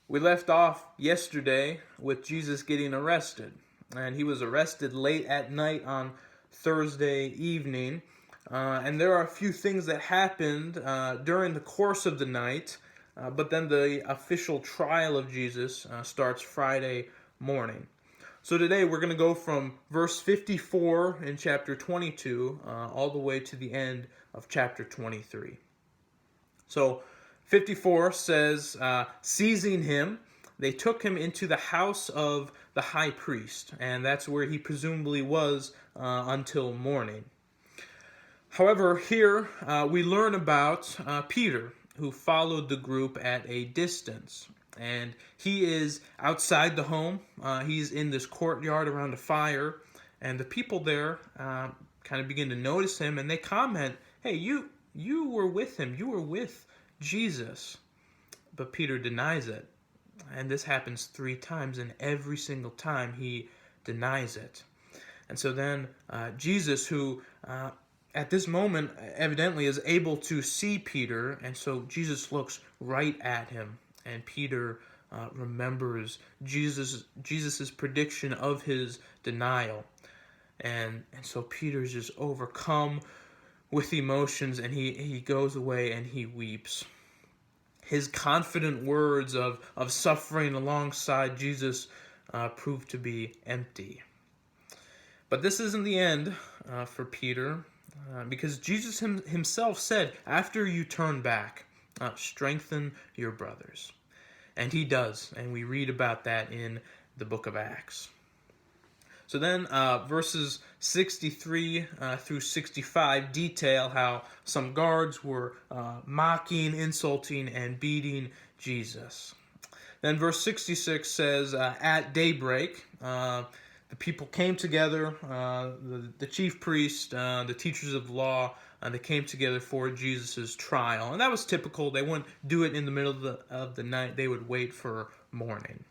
We left off yesterday with Jesus getting arrested, and he was arrested late at night on Thursday evening. And there are a few things that happened during the course of the night, but then the official trial of Jesus starts Friday morning. So today we're going to go from verse 54 in chapter 22 all the way to the end of chapter 23. So 54 says, seizing him, they took him into the house of the high priest, and that's where he presumably was until morning. However, here we learn about Peter, who followed the group at a distance. And he is outside the home. He's in this courtyard around a fire. And the people there kind of begin to notice him, and they comment, hey, you were with him. You were with Jesus. But Peter denies it. And this happens 3 times, and every single time he denies it. And so then Jesus, who at this moment evidently is able to see Peter, and so Jesus looks right at him. And Peter remembers Jesus's prediction of his denial. And so Peter's just overcome with emotions, and he goes away and he weeps. His confident words of suffering alongside Jesus prove to be empty. But this isn't the end for Peter, because Jesus himself said, after you turn back, strengthen your brothers. And he does, and we read about that in the book of Acts. So then verses 63 through 65 detail how some guards were mocking, insulting, and beating Jesus. Then verse 66 says, at daybreak, the people came together, the chief priest, the teachers of the law, they came together for Jesus' trial. And that was typical. They wouldn't do it in the middle of the night. They would wait for morning.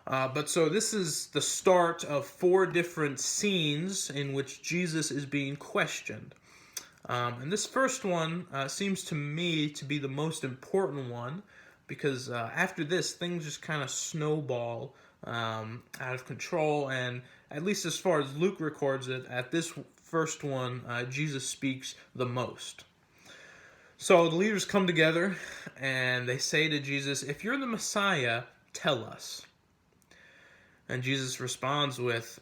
But so this is the start of 4 different scenes in which Jesus is being questioned. And this first one seems to me to be the most important one, because after this, things just kind of snowball out of control. And at least as far as Luke records it, at this first one, Jesus speaks the most. So the leaders come together and they say to Jesus, if you're the Messiah, tell us. And Jesus responds with,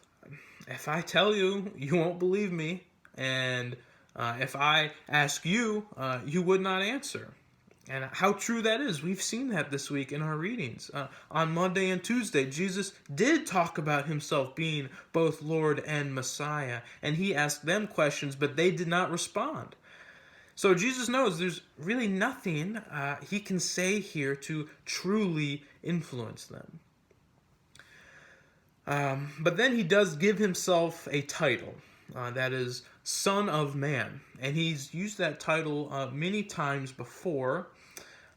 if I tell you, you won't believe me. And if I ask you, you would not answer. And how true that is. We've seen that this week in our readings. On Monday and Tuesday, Jesus did talk about himself being both Lord and Messiah. And he asked them questions, but they did not respond. So Jesus knows there's really nothing he can say here to truly influence them. But then he does give himself a title, that is Son of Man. And he's used that title many times before.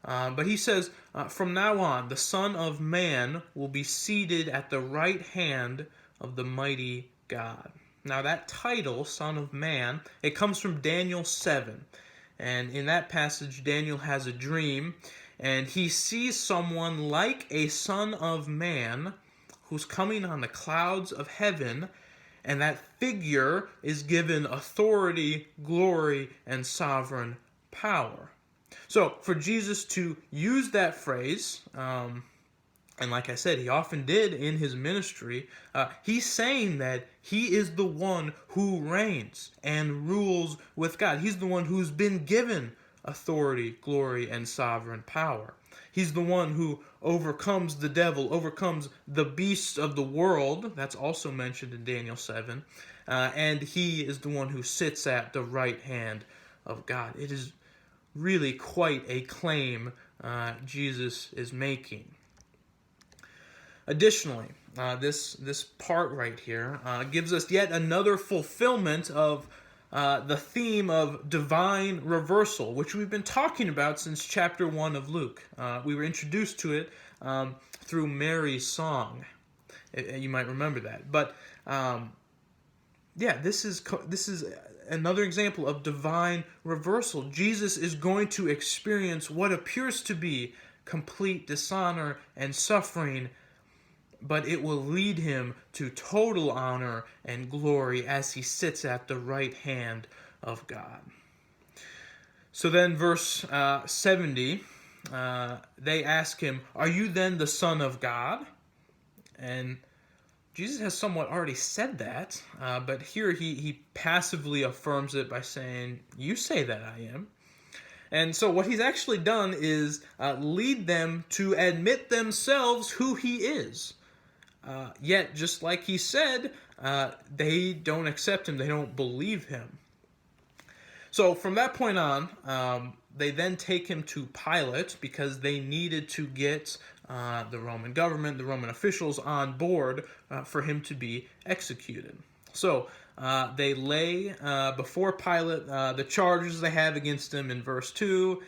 But he says, from now on, the Son of Man will be seated at the right hand of the mighty God. Now that title, Son of Man, it comes from Daniel 7. And in that passage, Daniel has a dream, and he sees someone like a Son of Man who's coming on the clouds of heaven, and that figure is given authority, glory, and sovereign power. So for Jesus to use that phrase, and like I said, he often did in his ministry, he's saying that he is the one who reigns and rules with God. He's the one who's been given authority, glory, and sovereign power. He's the one who overcomes the devil, overcomes the beasts of the world. That's also mentioned in Daniel 7. And he is the one who sits at the right hand of God. It is really quite a claim Jesus is making. Additionally, this part right here gives us yet another fulfillment of the theme of divine reversal, which we've been talking about since chapter 1 of Luke. We were introduced to it through Mary's song. You might remember that. But this is another example of divine reversal. Jesus is going to experience what appears to be complete dishonor and suffering, but it will lead him to total honor and glory as he sits at the right hand of God. So then verse 70, they ask him, "Are you then the Son of God?" And Jesus has somewhat already said that, but here he passively affirms it by saying, "You say that I am." And so what he's actually done is lead them to admit themselves who he is. Yet, just like he said, they don't accept him. They don't believe him. So from that point on, they then take him to Pilate because they needed to get the Roman government, the Roman officials on board for him to be executed. So they lay before Pilate the charges they have against him in verse 2.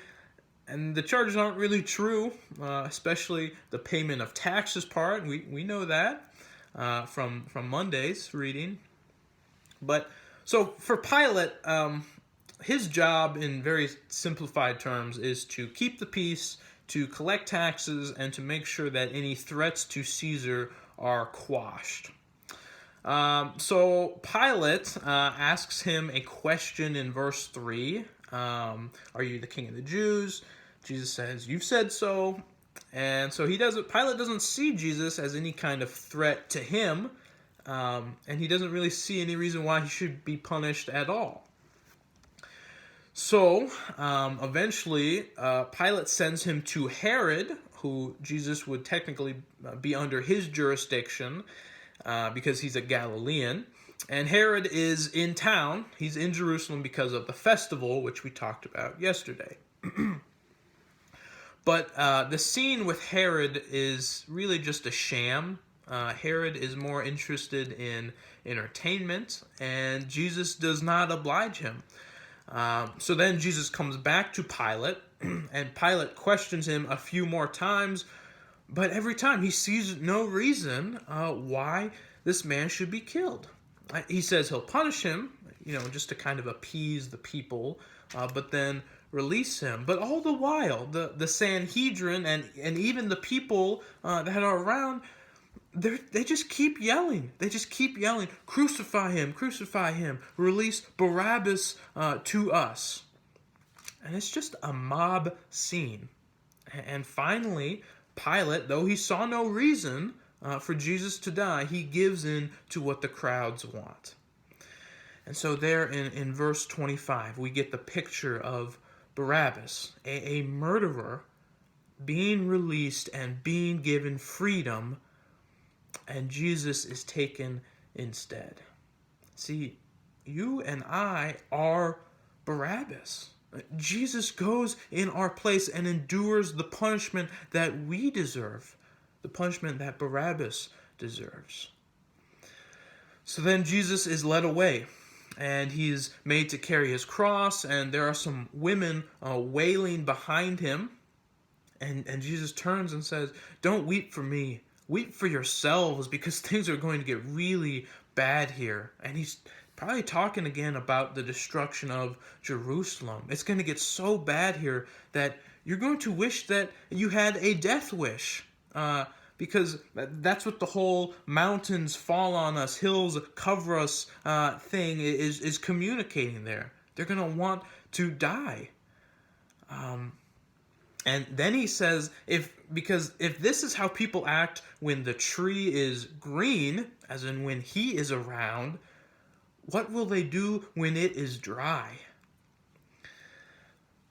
And the charges aren't really true, especially the payment of taxes part. We know that from Monday's reading. But so for Pilate, his job in very simplified terms is to keep the peace, to collect taxes, and to make sure that any threats to Caesar are quashed. So Pilate asks him a question in verse 3. Are you the king of the Jews? Jesus says, "You've said so." And so Pilate doesn't see Jesus as any kind of threat to him, and he doesn't really see any reason why he should be punished at all. So eventually Pilate sends him to Herod, who Jesus would technically be under his jurisdiction because he's a Galilean. And Herod is in town. He's in Jerusalem because of the festival, which we talked about yesterday. But the scene with Herod is really just a sham. Herod is more interested in entertainment, and Jesus does not oblige him. So then Jesus comes back to Pilate, and Pilate questions him a few more times, but every time he sees no reason why this man should be killed. He says he'll punish him, just to kind of appease the people, but then release him. But all the while, the Sanhedrin and even the people that are around, they just keep yelling. They just keep yelling, "Crucify him, crucify him, release Barabbas to us." And it's just a mob scene. And finally, Pilate, though he saw no reason for Jesus to die, he gives in to what the crowds want. And so there in verse 25, we get the picture of Barabbas, a murderer, being released and being given freedom, and Jesus is taken instead. See, you and I are Barabbas. Jesus goes in our place and endures the punishment that we deserve, the punishment that Barabbas deserves. So then Jesus is led away, and he's made to carry his cross, and there are some women wailing behind him. And Jesus turns and says, "Don't weep for me. Weep for yourselves, because things are going to get really bad here." And he's probably talking again about the destruction of Jerusalem. It's going to get so bad here that you're going to wish that you had a death wish. Because that's what the whole mountains fall on us, hills cover us thing is communicating there. They're going to want to die. And then he says, if this is how people act when the tree is green, as in when he is around, what will they do when it is dry?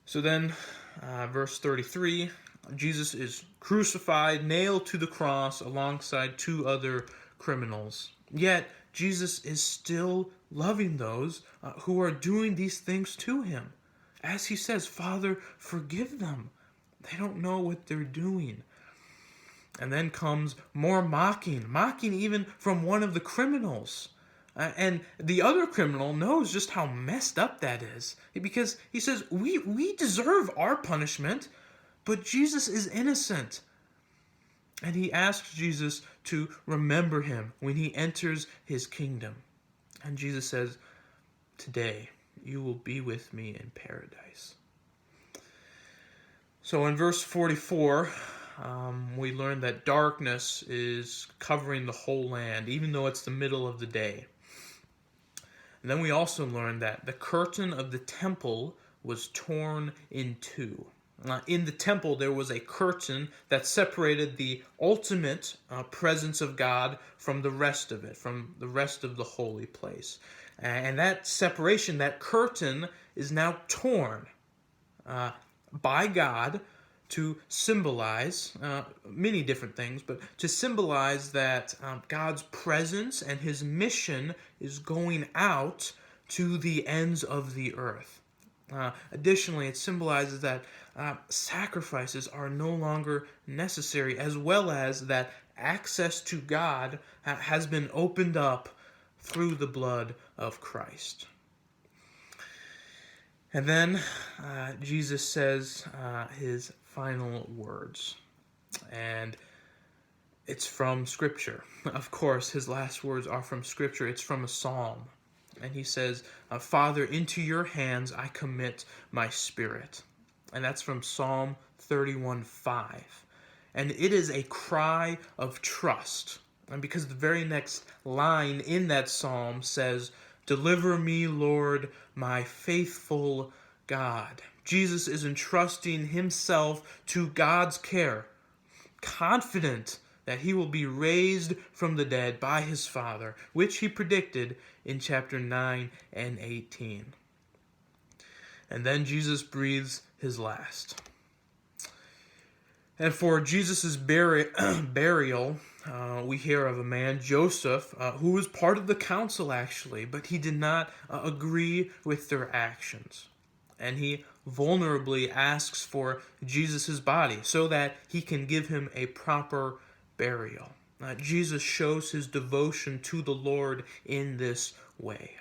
So then, verse 33, Jesus is crucified, nailed to the cross alongside two other criminals. Yet, Jesus is still loving those who are doing these things to him. As he says, "Father, forgive them. They don't know what they're doing." And then comes more mocking even from one of the criminals. And the other criminal knows just how messed up that is. Because he says, we deserve our punishment, but Jesus is innocent. And he asks Jesus to remember him when he enters his kingdom. And Jesus says, "Today you will be with me in paradise." So in verse 44, we learn that darkness is covering the whole land, even though it's the middle of the day. And then we also learn that the curtain of the temple was torn in two. In the temple, there was a curtain that separated the ultimate presence of God from the rest of it, from the rest of the holy place. And that separation, that curtain, is now torn by God to symbolize many different things, but to symbolize that God's presence and his mission is going out to the ends of the earth. Additionally, it symbolizes that sacrifices are no longer necessary, as well as that access to God has been opened up through the blood of Christ. And then Jesus says his final words, and it's from Scripture. Of course, his last words are from Scripture. It's from a psalm. And he says, Father, into your hands I commit my spirit. And that's from Psalm 31:5. And it is a cry of trust. And because the very next line in that psalm says, Deliver me, Lord, my faithful God. Jesus is entrusting himself to God's care, confident that he will be raised from the dead by his Father, which he predicted in chapter 9 and 18. And then Jesus breathes his last. And for Jesus' burial, we hear of a man, Joseph, who was part of the council actually, but he did not agree with their actions. And he vulnerably asks for Jesus' body so that he can give him a proper burial. Jesus shows his devotion to the Lord in this way.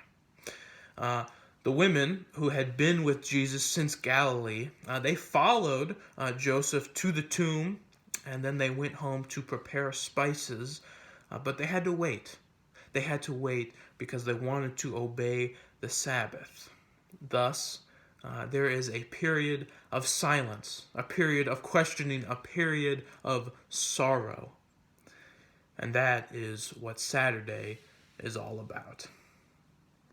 The women who had been with Jesus since Galilee, they followed Joseph to the tomb, and then they went home to prepare spices, but they had to wait. They had to wait because they wanted to obey the Sabbath. Thus, there is a period of silence, a period of questioning, a period of sorrow. And that is what Saturday is all about.